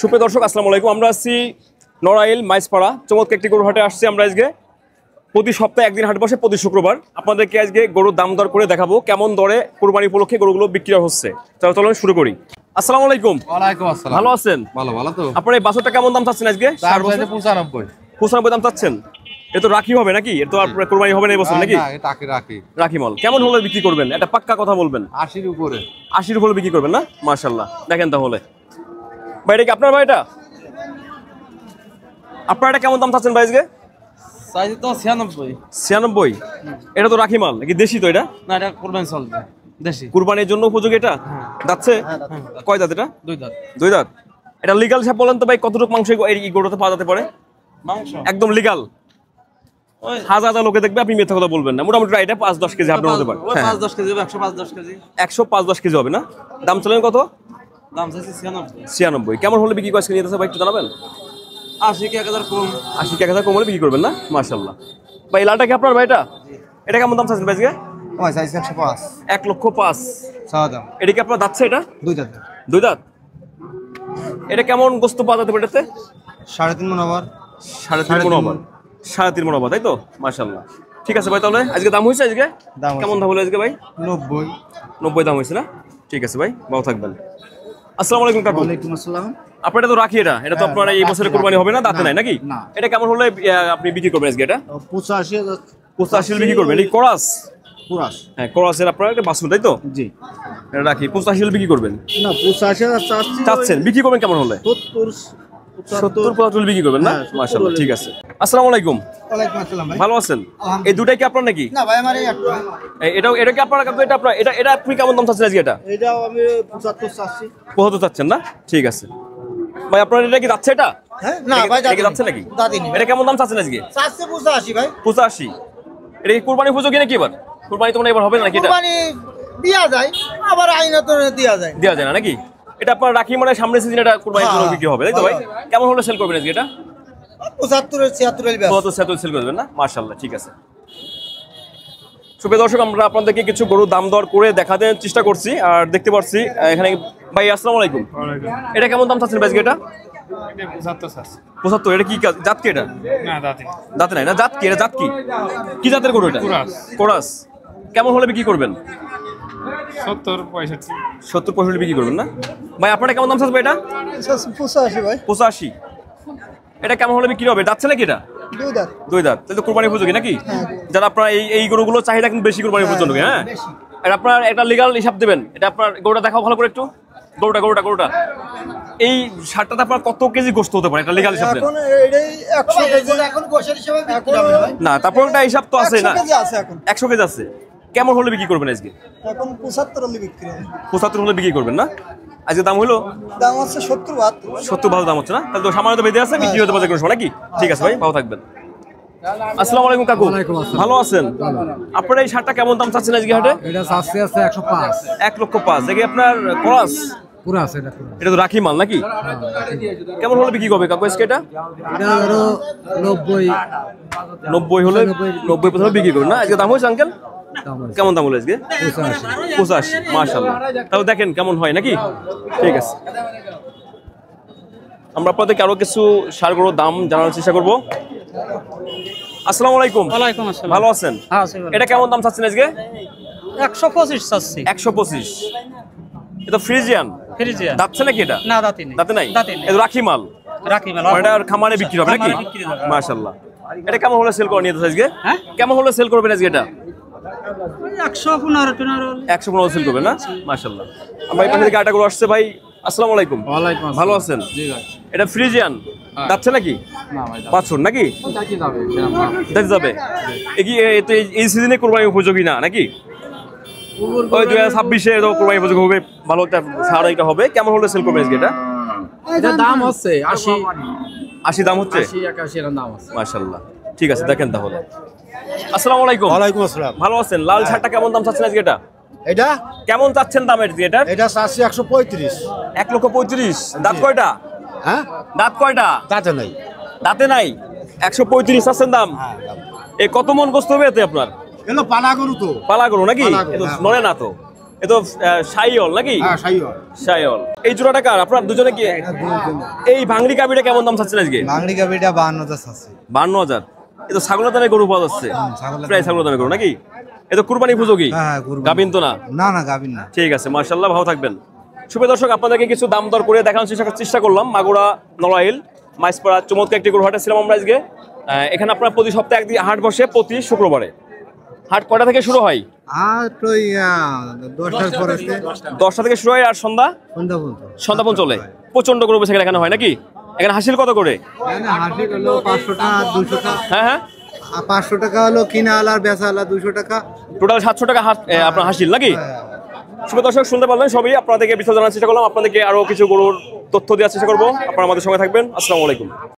সুপ্রিয় দর্শক আসসালামু আলাইকুম। আমরা আছি নড়াইল মাইজপাড়া চমৎকার একটি গরুর হাটে আসছি আমরা আজকে। প্রতি সপ্তাহে একদিন হাট বসে প্রতি শুক্রবার। আপনাদেরকে আজকে গরুর দাম দর করে দেখাবো কেমন দরে কুরবানি উপলক্ষে গরুগুলো বিক্রি হচ্ছে। চলুন শুরু করি। আসসালামু আলাইকুম। ওয়ালাইকুম আসসালাম। ভালো আছেন? ভালো তো। আপনার এই বাছুরটা কেমন দাম চাচ্ছেন আজকে? 95 দাম চাচ্ছেন। এ তো রাখি হবে নাকি? এ তো আর কুরবানি হবে না এই বছর নাকি? না, এটা রাখি মাল। কেমন হলে বিক্রি করবেন? একটা পাক্কা কথা বলবেন। 80 এর উপরে। 80 উপরে বিক্রি করবেন না? মাশাআল্লাহ। দেখেন তাহলে ভাইটা কি আপনার ভাইটা? আপনার এটা কেমন দাম চাচ্ছেন ভাই আজকে? চাইছি তো 96। 96? এটা তো রাখি মাল নাকি দেশি? তো এটা না, এটা কুরবানি চলবে দেশি। কুরবানির জন্য উপযোগী এটা? যাচ্ছে? কয় দাঁত এটা? দুই দাঁত। এটা লিগ্যাল হিসাব বলেন তো ভাই, কতটুকু মাংস এই গরুতে পাওয়া যেতে পারে? মাংস একদম লিগ্যাল। হাজার হাজার লোকে দেখবে, আপনি মিথ্যা কথা বলবেন না। মোটামুটি এটা 5-10 কেজি আপনার হতে পারে। 5-10 কেজি, 105-10 কেজি। 105-10 কেজি হবে না? দাম চলেন কত? দাম চাইছি 96। 96 কেমন হলে বিক্রি করে নিয়ে ভাই একটু জানাবেন? 80 কি 1000 কম? 80 কি 1000 কম হলে বিক্রি করবেন না? মাশাআল্লাহ। ভাই লালটা কি আপনার ভাইটা? এটা কেমন দাম চাচ্ছেন ভাই আজকে? ওই চাইছি 105। 1,05,000 সাদা দাম। এটা কি আপনার যাচ্ছে? এটা দুই দাঁত। দুই দাঁত। এটা কেমন গোস্ত পাওয়া যেতে পারে এটাতে? 3.5 মণ আবার। 3.5 মণ আবার। 3.5 মণ আবার, তাই তো? মাশাআল্লাহ। ঠিক আছে ভাই, তাহলে আজকে দাম হয়েছে আজকে? কেমন দাম হলো আজকে ভাই? 90 দাম হয়েছে না? ঠিক আছে ভাই, ভালো থাকবেন। আসসালামু আলাইকুম কাকু। ওয়ালাইকুম আসসালাম। আপনার তো রাখি এটা তো আপনার এই বছরে কুরবানি হবে না, দাঁতে নাই নাকি? এটা কেমন হলে আপনি বিক্রি করবেন আজকে? এটা 85 বিক্রি করবেন। এই কোরাস? হ্যাঁ, কোরাসের আপনার একটা বাছুর, তাই তো? জি। এটা রাখি 85 বিক্রি করবেন না, 85,000 চাচ্ছেন। বিক্রি করবেন কেমন হলে? 70-75 বিক্রি করবেন না? মাশাআল্লাহ, ঠিক আছে। আসসালামু আলাইকুম। ওয়ালাইকুম আসসালাম ভাই। ভালো আছেন? এই দুটাই কি আপনার নাকি? না ভাই, আমার এই একটা। এটা কি আপনার? এটা আপনার? এটা আপনি কেমন দাম চাচ্ছেন আজকে? এটাও আমি 75 চাচ্ছি। 75 চাচ্ছেন না? ঠিক আছে ভাই। আপনার এটা কি যাচ্ছে? এটা হ্যাঁ না ভাই, যাচ্ছে নাকি? এটা কেমন দাম চাচ্ছেন আজকে? চাচ্ছি 85 ভাই। 85? এটা কি কুরবানি উপযোগী নাকি এবার? কুরবানি তো এবার হবে না নাকি? এটা কুরবানি দেয়া যায়, আবার আইনত দেয়া যায় না নাকি? এটা আপনার রাখি মানে সামনের সিজন এটা কুরবানির জন্য বিক্রি হবে, তাই তো ভাই? কেমন হলে সেল করবেন আজকে? এটা 75-76 সেল করবেন না? মাশাআল্লাহ, ঠিক আছে। সুপ্রিয় দর্শক, আমরা আপনাদেরকে কিছু গরুর দাম দর করে দেখাতে চেষ্টা করছি। আর দেখতে পাচ্ছি এখানে ভাই। আসসালামু আলাইকুম। এটা কেমন দাম চাচ্ছেন ভাই আজকে? এটা 75। এটা কি জাত কি? এটা দাঁতে নাই না? জাত কি? এটা জাত কি? কি জাতের গরু এটা? কোরাস। কেমন হলে বিক্রি করবেন? 70-65 বিক্রি করবেন না? ভাই আপনারা কেমন দাম চাচ্ছেন ভাই? এটা 85 ভাই। 85। এটা কেমন হলে বিক্রি হবে? যাচ্ছে নাকি? এটা দুই দাঁত। তাহলে তো কুরবানি উপযোগী নাকি? যারা আপনার এই গরুগুলো চাহিদা কিন্তু বেশি কুরবানি উপযোগী। হ্যাঁ, এটা আপনার একটা লিগ্যাল হিসাব দেবেন। এটা আপনার গরুটা দেখাও ভালো করে একটু। গরুটা এই শার্টটাতে আপনার কত কেজি গোশত হতে পারে? এটা লিগ্যাল হিসাব দেন। এখন এটাই 100 কেজি। এখন গোশের হিসাবে বিক্রি হবে ভাই। না, তারপর একটা হিসাব তো আছে না? 100 কেজি আছে এখন। 100 কেজি আছে। কেমন হলে বিক্রি করবেন আজকে? এখন 75 হলে বিক্রি হবে। 75 হলে বিক্রি করবেন না? আজকে দাম হলো? দাম হচ্ছে 70-72। 70 ভালো দাম হচ্ছে না? তাহলে তো সামান্য তো বেঁধে আছে, বিক্রি হতে পারে কোনো সময় নাকি? ঠিক আছে ভাই, ভালো থাকবেন। আসসালামু আলাইকুম কাকু। ভালো আছেন? আপনার এই শার্টটা কেমন দাম চাচ্ছেন আজকে হাটে? এটা চাচ্ছি আছে 105। 1,05,000। দেখি আপনার কোরাস? পুরো আছে এটা। এটা তো রাখি মাল নাকি? কেমন হলে বিক্রি করবে কাকু আজকে? এটা ধরো 90 হলে 90 বিক্রি করবেন না? আজকে দাম হয়েছে আঙ্কেল? কেমন দাম হলো আজকে? 85। মাশাআল্লাহ। তাহলে দেখেন কেমন হয় নাকি? ঠিক আছে, আমরা আপনাদেরকে আরো কিছু ষাঁড় গরুর দাম জানানোর চেষ্টা করবো। আসসালামু আলাইকুম। ওয়ালাইকুম আসসালাম। ভালো আছেন? হ্যাঁ আছি ভালো। এটা কেমন দাম চাচ্ছেন আজকে? 125 চাচ্ছি। 125। এটা ফ্রিজিয়ান? যাচ্ছে নাকি? এটা না, দাঁতে নাই। দাঁতে নেই। এটা রাখি মাল? এটা আর খামারে বিক্রি হবে নাকি? মাশাআল্লাহ। এটা কেমন হলে সেল করে নিয়ে আজকে? হ্যাঁ, কেমন হলে সেল করবেন আজকে? এটা 115 সেল করবেন না? মাশাআল্লাহ। আমরা এই পাশে থেকে আটা গরু আসছে ভাই। আসসালামু আলাইকুম। ওয়ালাইকুম আসসালাম। ভালো আছেন? জি ভাই। এটা ফ্রিজিয়ান যাচ্ছে নাকি? না ভাই, বাছুর নাকি? যাবে যাবে। এই সিজনে কুরবানি উপযোগী না নাকি? ওই 2026-এ কুরবানি উপযোগী হবে, ভালো একটা ছাড় এটা হবে। কেমন হলে সেল করবেন আজকে? এটা দাম হচ্ছে 80 দাম হচ্ছে? 81 এর দাম আছে। মাশাআল্লাহ, ঠিক আছে, দেখেন তাহলে। আসসালামু আলাইকুম। ওয়ালাইকুম আসসালাম। ভালো আছেন? লাল শার্টটা কেমন দাম চাচ্ছেন আজকে? এটা কেমন চাচ্ছেন দাম এটা? এটা চাচ্ছি 135। 1,35,000। দাঁত কয়টা? হ্যাঁ, দাঁত কয়টা? দাঁতে নাই। 135 চাচ্ছেন দাম। কত মন গোস্ত হবে এতে আপনার? এলো পালা গরু তো। পালা গরু নাকি? নড়ে না তো? এ তো শাইওয়াল নাকি? হ্যাঁ শাইওয়াল। শাইওয়াল। এই জোড়াটা কার? আপনার দুজনে কি? এই ভাঙড়ি গাবিটা কেমন দাম চাচ্ছেন আজকে? বাংলি গাবিটা 52,000 আছে। 52,000। এ তো ছাগলের দামে গরু পাওয়া যাচ্ছে, প্রায় ছাগলের দামে গরু নাকি? এ তো কুরবানি উপযোগী, হ্যাঁ কুরবানি। গাবিন তো না? না না গাবিন না। ঠিক আছে, মাশাআল্লাহ, ভালো থাকবেন। শুভ দর্শক, আপনাদেরকে কিছু দাম দর করে দেখানোর চেষ্টা করলাম। মাগুরা নড়াইল মাইসপাড়া চমৎকার একটি গরু হাটে ছিলাম আমরা আজকে। এখানে আপনার প্রতি সপ্তাহে একদিন হাট বসে, প্রতি শুক্রবারে। হাট কয়টা থেকে শুরু হয়? আর তো 10টার পরে 10টা থেকে শুরু হয় আর সন্ধ্যা সন্ধ্যা পর্যন্ত চলে। প্রচন্ড গরু বেশি এখানে হয় নাকি? এখানে হাসিল কত করে? হাসি হলো 500 টাকা 200 টাকা। হ্যাঁ হ্যাঁ, 500 টাকা হলো কিনা আলার বেচা আলা 200 টাকা। টোটাল 700 টাকা আপনার হাসিল নাকি? শুভ দর্শক, শুনতে পারলেন সবই। আপনাদেরকে বিস্তারিত জানার চেষ্টা করলাম, আপনাদেরকে আরো কিছু গরুর তথ্য দেওয়ার চেষ্টা করবো। আপনারা আমাদের সঙ্গে থাকবেন। আসসালামু আলাইকুম।